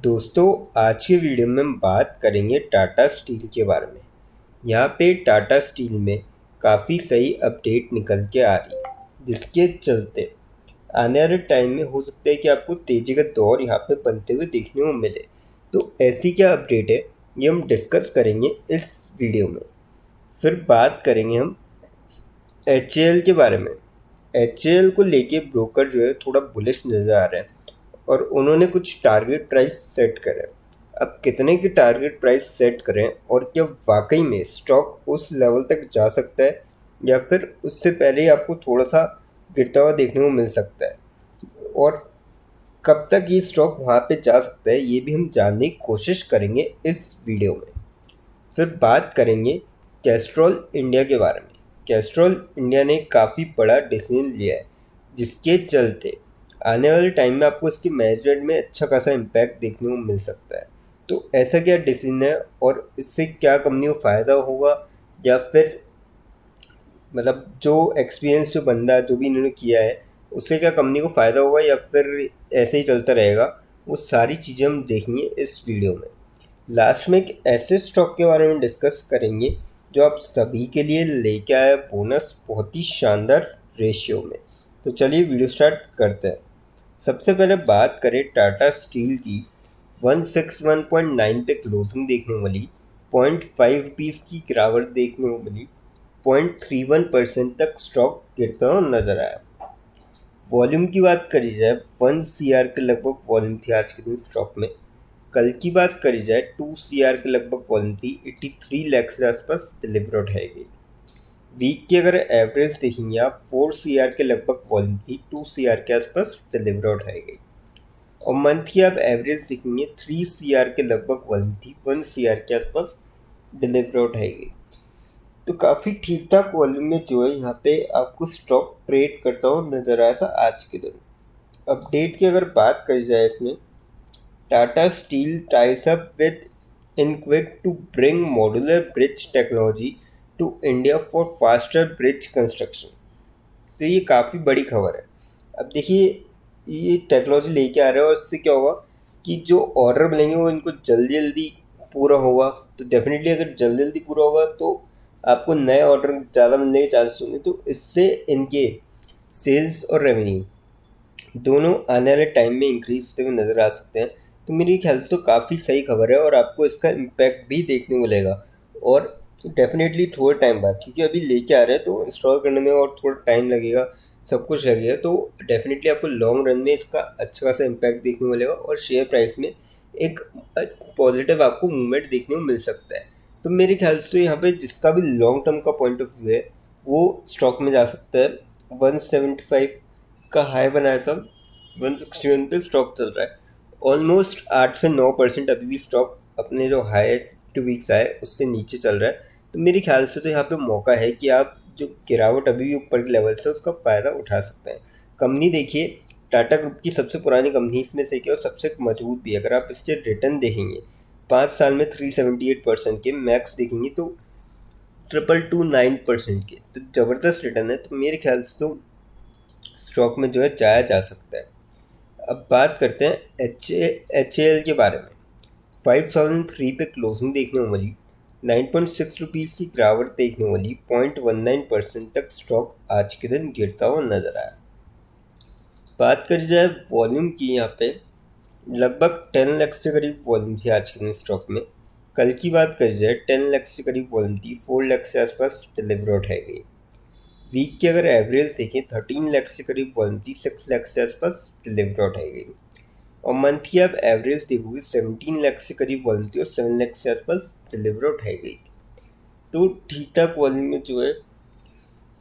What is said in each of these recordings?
दोस्तों, आज के वीडियो में हम बात करेंगे टाटा स्टील के बारे में। यहाँ पे टाटा स्टील में काफ़ी सही अपडेट निकल के आ रही है, जिसके चलते आने वाले टाइम में हो सकता है कि आपको तेज़ी का दौर यहाँ पे बनते हुए देखने को मिले। तो ऐसी क्या अपडेट है, ये हम डिस्कस करेंगे इस वीडियो में। फिर बात करेंगे हम एच के बारे में। एच को लेके ब्रोकर जो है थोड़ा बुलिश नज़र आ रहा है और उन्होंने कुछ टारगेट प्राइस सेट करें। अब कितने की टारगेट प्राइस सेट करें और क्या वाकई में स्टॉक उस लेवल तक जा सकता है या फिर उससे पहले ही आपको थोड़ा सा गिरता हुआ देखने को मिल सकता है, और कब तक ये स्टॉक वहाँ पे जा सकता है ये भी हम जानने की कोशिश करेंगे इस वीडियो में। फिर बात करेंगे कैस्ट्रॉल इंडिया के बारे में। कैस्ट्रॉल इंडिया ने काफ़ी बड़ा डिसीजन लिया है, जिसके चलते आने वाले टाइम में आपको इसके मैनेजमेंट में अच्छा खासा इम्पैक्ट देखने को मिल सकता है। तो ऐसा क्या डिसीजन है और इससे क्या कंपनी को फ़ायदा होगा, या फिर मतलब जो एक्सपीरियंस जो बंदा जो भी इन्होंने किया है उससे क्या कंपनी को फ़ायदा होगा या फिर ऐसे ही चलता रहेगा, वो सारी चीज़ें हम देखेंगे इस वीडियो में। लास्ट में एक ऐसे स्टॉक के बारे में डिस्कस करेंगे जो आप सभी के लिए लेके आया बोनस बहुत ही शानदार रेशियो में। तो चलिए वीडियो स्टार्ट करते हैं। सबसे पहले बात करें टाटा स्टील की। 161.9 पे क्लोजिंग देखने को मिली, 0.5 रुपीज़ की गिरावट देखने को मिली, 0.31% तक स्टॉक गिरता हुआ नजर आया। वॉल्यूम की बात करी जाए 1 CR के लगभग वॉल्यूम थी आज के दिन स्टॉक में। कल की बात करी जाए 2 CR के लगभग वॉल्यूम थी, 83 लाख के आसपास डिलीवर उठाई गई। वीक की अगर एवरेज देखेंगे आप 4 CR के लगभग वॉल्यूम थी, 2 CR के आसपास डिलीवर उठाई गई। और मंथ की आप एवरेज देखेंगे 3 CR के लगभग वॉल्यूम थी, 1 CR के आसपास डिलीवर उठाई गई। तो काफ़ी ठीक ठाक वॉल्यूम में जो है यहाँ पे आपको स्टॉक ट्रेड करता हुआ नजर आया था आज के दिन। अपडेट की अगर बात करी जाए इसमें, Tata steel ties up with Inquick to bring modular bridge technology to India for faster bridge construction। तो ये काफ़ी बड़ी खबर है। अब देखिए, ये टेक्नोलॉजी लेके आ रहे हैं और इससे क्या होगा कि जो ऑर्डर मिलेंगे वो इनको जल्दी जल्दी पूरा होगा। तो डेफिनेटली अगर जल्दी जल्दी पूरा होगा तो आपको नए ऑर्डर ज़्यादा मिलने के चांसेस होंगे, तो इससे इनके सेल्स और रेवेन्यू दोनों आने वाले टाइम में इंक्रीज होते हुए नज़र आ सकते हैं। तो मेरे ख्याल से तो काफ़ी सही खबर है और आपको इसका इम्पैक्ट भी देखने को मिलेगा, और डेफिनेटली थोड़े टाइम बाद, क्योंकि अभी लेके आ रहे हैं तो इंस्टॉल करने में और थोड़ा टाइम लगेगा, सब कुछ लगेगा। तो डेफिनेटली आपको लॉन्ग रन में इसका अच्छा खासा इम्पैक्ट देखने को मिलेगा और शेयर प्राइस में एक पॉजिटिव आपको मूवमेंट देखने को मिल सकता है। तो मेरे ख्याल से तो यहाँ पे जिसका भी लॉन्ग टर्म का पॉइंट ऑफ व्यू है वो स्टॉक में जा सकता है। 175 का हाई बनाया था, 161 पे स्टॉक चल रहा है। ऑलमोस्ट 8 से 9% अभी भी स्टॉक अपने जो हाई 2 वीक्स आए उससे नीचे चल रहा है। तो मेरे ख्याल से तो यहाँ पे मौका है कि आप जो गिरावट अभी भी ऊपर के लेवल से उसका फ़ायदा उठा सकते हैं। कंपनी देखिए, टाटा ग्रुप की सबसे पुरानी कंपनी इसमें से एक है और सबसे मजबूत भी है। अगर आप इसके रिटर्न देखेंगे 5 साल में 378% के, मैक्स देखेंगे तो 229% के, तो ज़बरदस्त रिटर्न है। तो मेरे ख्याल से तो स्टॉक में जो है जाया जा सकता है। अब बात करते हैं एच ए एल के बारे में। 5003 पे क्लोजिंग देखने को मिली, 9.6 रुपीज़ की गिरावट देखने को मिली, 0.19% तक स्टॉक आज के दिन गिरता हुआ नजर आया। बात करी जाए वॉल्यूम की, यहाँ पे लगभग 10 लाख से करीब वॉल्यूम थी आज के दिन स्टॉक में। कल की बात करी जाए 10 लाख से करीब वॉल्यूम थी, 4 लाख से आसपास डिलीवर उठाई गई। वीक की अगर एवरेज देखें 13 लाख से करीब वॉल्यूम थी, 6 लाख से आसपास डिलीवर उठाई गई। और मंथ की आप एवरेज देखोगे 17 लाख से करीब वॉल्यूम थी और 7 लाख से आसपास डिलीवर उठाई गई थी। तो ठीक ठाक वॉल्यूम में जो है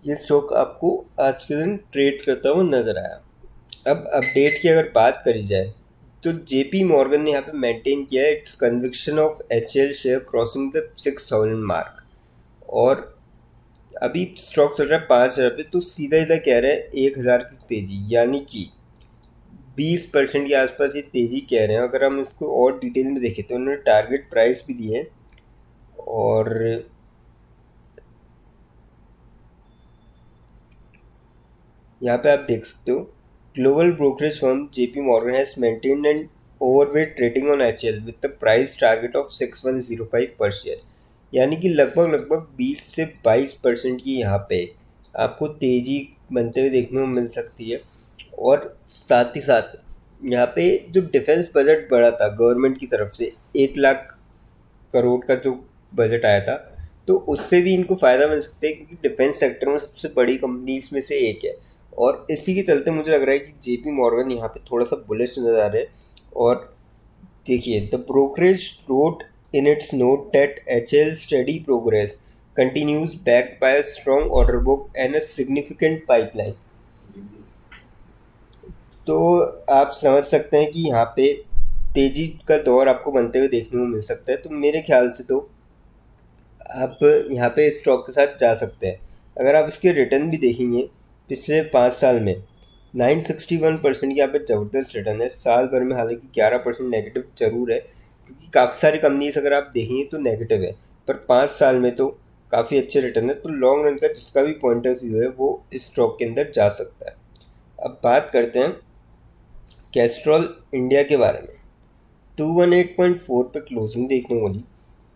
ये स्टॉक आपको आज के दिन ट्रेड करता हुआ नजर आया। अब अपडेट की अगर बात करी जाए तो जेपी मॉर्गन ने यहाँ पे मेंटेन किया है it's conviction of H L share crossing the 6000 mark, और अभी स्टॉक चल रहा है 5,000 पे। तो सीधा सीधा कह रहे हैं 1,000 की तेज़ी, यानी कि 20% के आसपास ये तेज़ी कह रहे हैं। अगर हम इसको और डिटेल में देखें तो उन्होंने टारगेट प्राइस भी दिए हैं, और यहाँ पे आप देख सकते हो global brokerage firm JP Morgan has maintained an overweight trading on HL with the price target of 6105 per share, यानी कि लगभग 20 से 22% की यहाँ पे आपको तेज़ी बनते हुए देखने को मिल सकती है। और साथ ही साथ यहाँ पे जो डिफेंस बजट बढ़ा था गवर्नमेंट की तरफ से 1 लाख करोड़ का जो बजट आया था, तो उससे भी इनको फ़ायदा मिल सकता है क्योंकि डिफेंस सेक्टर में सबसे बड़ी कंपनीज में से एक है। और इसी के चलते मुझे लग रहा है कि JP मॉर्गन यहाँ पे थोड़ा सा बुलिश नज़र आ रहे हैं। और देखिए, the brokerage wrote in its note that HL study progress continues backed by a strong order book and a significant pipeline. तो आप समझ सकते हैं कि यहाँ पे तेज़ी का दौर आपको बनते हुए देखने को मिल सकता है। तो मेरे ख्याल से तो आप यहाँ पे स्टॉक के साथ जा सकते हैं। अगर आप इसके रिटर्न भी देखेंगे पिछले 5 साल में 961% की यहाँ पे ज़बरदस्त रिटर्न है। साल भर में हालांकि 11% नेगेटिव जरूर है क्योंकि काफ़ी सारी कंपनीज अगर आप देखेंगे तो नेगेटिव है, पर 5 साल में तो काफ़ी अच्छे रिटर्न है। तो लॉन्ग रन का जिसका भी पॉइंट ऑफ व्यू है वो इस स्टॉक के अंदर जा सकता है। अब बात करते हैं कैस्ट्रॉल इंडिया के बारे में। 218.4 पे क्लोजिंग देखने को मिली,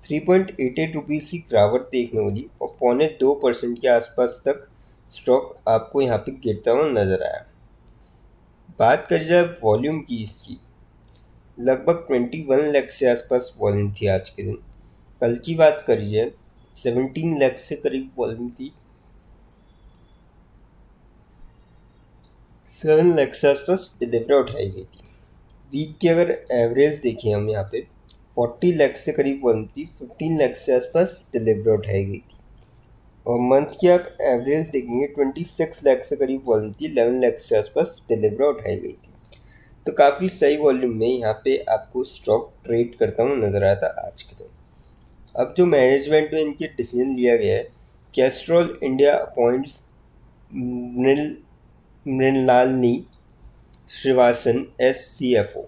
3.88 रुपीज़ की गिरावट देखने को मिली और 0.2% के आसपास तक स्टॉक आपको यहाँ पे गिरता हुआ नज़र आया। बात करी जाए वॉल्यूम की इसकी, लगभग 21 लाख से आसपास वॉल्यूम थी आज के दिन। कल की बात करी जाए 17 लाख से करीब वॉल्यूम थी, 7 लाख से आसपास डिलीवरी उठाई गई थी। वीक की अगर एवरेज देखें हम यहाँ पे 40 लाख से करीब वॉल्यूम थी, 15 लाख से आसपास डिलीवरी उठाई गई थी। और मंथ की आप एवरेज देखेंगे 26 लाख से करीब वॉल्यूम थी, 11 लाख से आसपास डिलीवरी उठाई गई थी। तो काफ़ी सही वॉल्यूम में यहाँ पे आपको स्टॉक ट्रेड करता हुआ नजर आया था आज के दिन। अब जो मैनेजमेंट में इनके डिसीजन लिया गया है, Castrol India appoints Mrinalini Srivasan S CFO।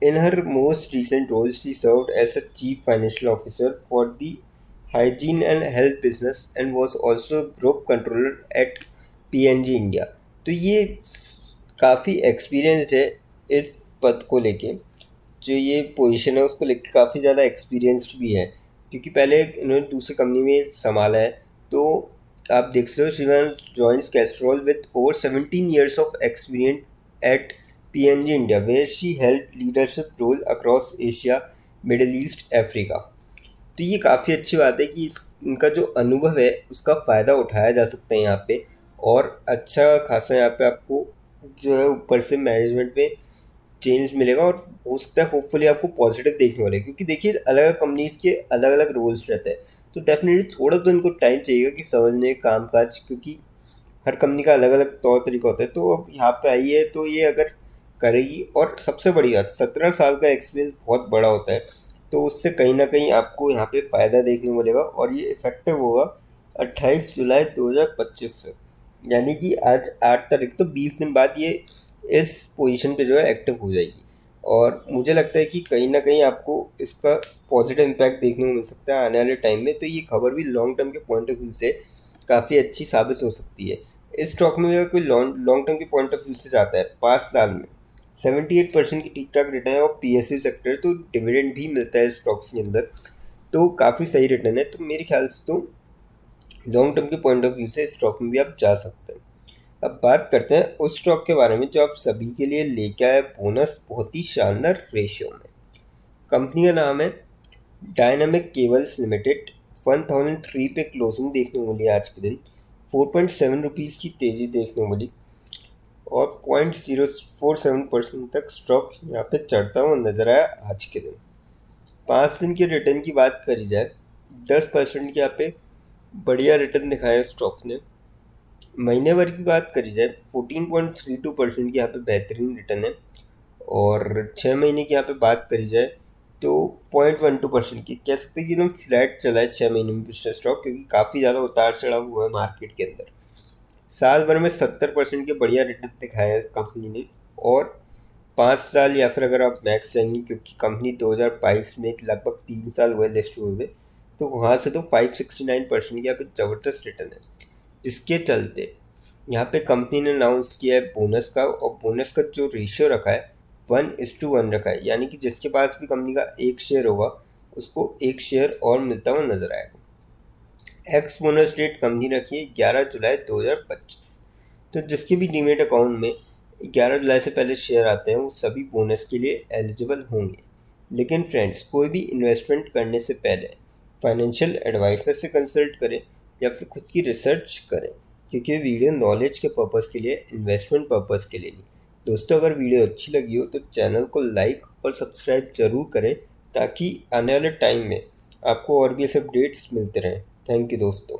In her most recent role, she served as a chief financial officer for the hygiene and health business and was also group controller at PNG India। तो ये काफ़ी experienced है इस पद को लेके, जो ये पोजीशन है उसको लेके काफ़ी ज़्यादा एक्सपीरियंस्ड भी है क्योंकि पहले इन्होंने दूसरी कंपनी में संभाला है। तो आप देख सकते हो श्रीमान joins Castrol with over 17 years of experience at PNG India where she held leadership role across Asia, Middle East, Africa. तो ये काफ़ी अच्छी बात है कि इनका जो अनुभव है उसका फ़ायदा उठाया जा सकता है यहाँ पे। और अच्छा खासा यहाँ पे आपको जो है ऊपर से मैनेजमेंट में चेंज मिलेगा और हो सकता है होपफुली आपको पॉजिटिव देखने वाले, क्योंकि देखिए अलग अलग कंपनीज के अलग अलग रोल्स रहते हैं। तो डेफिनेटली थोड़ा तो इनको टाइम चाहिए कि समझने काम काज, क्योंकि हर कंपनी का अलग अलग तौर तरीका होता है। तो अब यहाँ पे आई है तो ये अगर करेगी, और सबसे बड़ी बात 17 साल का एक्सपीरियंस बहुत बड़ा होता है, तो उससे कहीं ना कहीं आपको यहाँ पे फ़ायदा देखने को मिलेगा। और ये इफेक्टिव होगा 28 जुलाई 2025 से, यानी कि आज 8 तारीख, तो 20 दिन बाद ये इस पोजीशन पे जो है एक्टिव हो जाएगी। और मुझे लगता है कि कहीं ना कहीं आपको इसका पॉजिटिव इम्पैक्ट देखने को मिल सकता है आने वाले टाइम में। तो ये खबर भी लॉन्ग टर्म के पॉइंट ऑफ व्यू से काफ़ी अच्छी साबित हो सकती है। इस स्टॉक में अगर कोई लॉन्ग टर्म के पॉइंट ऑफ व्यू से जाता है 5 साल में 78% की ठीक ठाक रिटर्न है और PSU सेक्टर तो डिविडेंड भी मिलता है स्टॉक्स के अंदर, तो काफ़ी सही रिटर्न है। तो मेरे ख्याल से तो लॉन्ग टर्म के पॉइंट ऑफ व्यू से स्टॉक में भी आप जा सकते हैं। अब बात करते हैं उस स्टॉक के बारे में जो आप सभी के लिए लेके आए बोनस बहुत ही शानदार रेशियो में। कंपनी का नाम है डायनामिक केबल्स लिमिटेड। 1003 पे क्लोजिंग देखने को मिली आज के दिन, 4.7 रुपीज़ की तेज़ी देखने को मिली और 0.047% तक स्टॉक यहाँ पे चढ़ता हुआ नजर आया आज के दिन। 5 दिन के रिटर्न की बात करी जाए 10% के यहाँ पे बढ़िया रिटर्न दिखाया स्टॉक ने। महीने भर की बात करी जाए 14.32% की यहाँ पे बेहतरीन रिटर्न है। और 6 महीने की यहाँ पे बात करी जाए तो 0.12% की, कह सकते हैं कि एकदम फ्लैट चला है 6 महीने में पिछले स्टॉक, क्योंकि काफ़ी ज़्यादा उतार चढ़ाव हुआ है मार्केट के अंदर। साल भर में 70% के बढ़िया रिटर्न दिखाया है कंपनी ने। और 5 साल या फिर अगर आप मैक्स जाएंगे, क्योंकि कंपनी 2022 में लगभग 3 साल हुए लिस्ट हुए, तो वहाँ से तो 569% की यहाँ पे ज़बरदस्त रिटर्न है, जिसके चलते यहाँ पे कंपनी ने अनाउंस किया है बोनस का, और बोनस का जो रेशियो रखा है 1:1 रखा है, यानी कि जिसके पास भी कंपनी का एक शेयर होगा उसको एक शेयर और मिलता हुआ नजर आएगा। एक्स बोनस डेट कंपनी रखी है 11 जुलाई 2025। तो जिसके भी डीमेट अकाउंट में 11 जुलाई से पहले शेयर आते हैं वो सभी बोनस के लिए एलिजिबल होंगे। लेकिन फ्रेंड्स, कोई भी इन्वेस्टमेंट करने से पहले फाइनेंशियल एडवाइज़र से कंसल्ट करें या फिर खुद की रिसर्च करें, क्योंकि ये वीडियो नॉलेज के पर्पज़ के लिए, इन्वेस्टमेंट पर्पज़ के लिए नहीं। दोस्तों, अगर वीडियो अच्छी लगी हो तो चैनल को लाइक और सब्सक्राइब ज़रूर करें, ताकि आने वाले टाइम में आपको और भी ऐसे अपडेट्स मिलते रहें। थैंक यू दोस्तों।